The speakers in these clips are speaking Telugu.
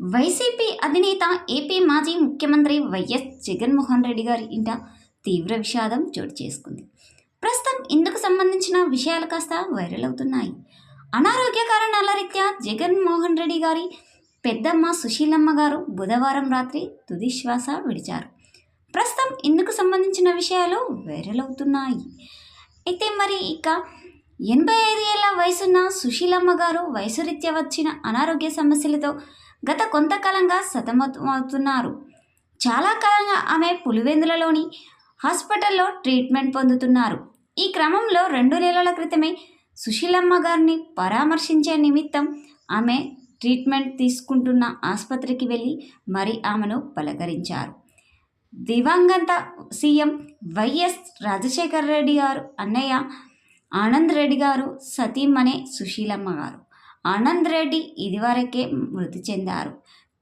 వైసీపీ అధినేత ఏపీ మాజీ ముఖ్యమంత్రి వైఎస్ జగన్మోహన్ రెడ్డి గారి ఇంట తీవ్ర విషాదం చోటు చేసుకుంది. ప్రస్తుతం ఇందుకు సంబంధించిన విషయాలు కాస్త వైరల్ అవుతున్నాయి. అనారోగ్య కారణాల రీత్యా జగన్మోహన్ రెడ్డి గారి పెద్దమ్మ సుశీలమ్మ గారు బుధవారం రాత్రి తుది శ్వాస విడిచారు. ప్రస్తుతం ఇందుకు సంబంధించిన విషయాలు వైరల్ అవుతున్నాయి. అయితే మరి ఇక 85 ఏళ్ల వయసున్న సుశీలమ్మ గారు వయసు రీత్యా వచ్చిన అనారోగ్య సమస్యలతో గత కొంతకాలంగా సతమతమవుతున్నారు. చాలా కాలంగా ఆమె పులివెందులలోని హాస్పిటల్లో ట్రీట్మెంట్ పొందుతున్నారు. ఈ క్రమంలో 2 నెలల క్రితమే సుశీలమ్మ గారిని పరామర్శించే నిమిత్తం ఆమె ట్రీట్మెంట్ తీసుకుంటున్న ఆసుపత్రికి వెళ్ళి మరి ఆమెను పలకరించారు. దివంగత సీఎం వైఎస్ రాజశేఖర రెడ్డి గారు అన్నయ్య ఆనంద్ రెడ్డి గారు సతీమణి సుశీలమ్మ గారు. ఆనంద్ రెడ్డి ఇదివరకే మృతి చెందారు.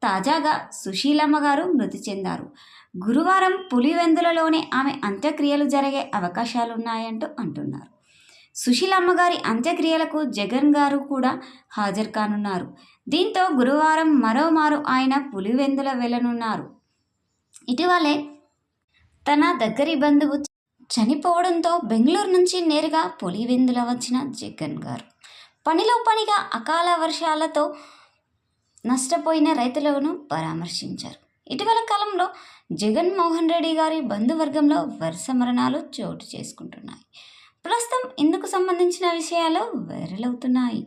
తాజాగా సుశీలమ్మ గారు మృతి చెందారు. గురువారం పులివెందులలోనే ఆమె అంత్యక్రియలు జరిగే అవకాశాలున్నాయంటూ అంటున్నారు. సుశీలమ్మ గారి అంత్యక్రియలకు జగన్ గారు కూడా హాజరు కానున్నారు. దీంతో గురువారం మరోమారు ఆయన పులివెందుల వెళ్ళనున్నారు. ఇటీవలే తన దగ్గరి బంధువు చనిపోవడంతో బెంగళూరు నుంచి నేరుగా పులివెందుల వచ్చిన జగన్ గారు పనిలో పనిగా అకాల వర్షాలతో నష్టపోయిన రైతులను పరామర్శించారు. ఇటీవల కాలంలో జగన్మోహన్ రెడ్డి గారి బంధువర్గంలో వరుస మరణాలు చోటు చేసుకుంటున్నాయి. ప్రస్తుతం ఇందుకు సంబంధించిన విషయాలు వైరల్ అవుతున్నాయి.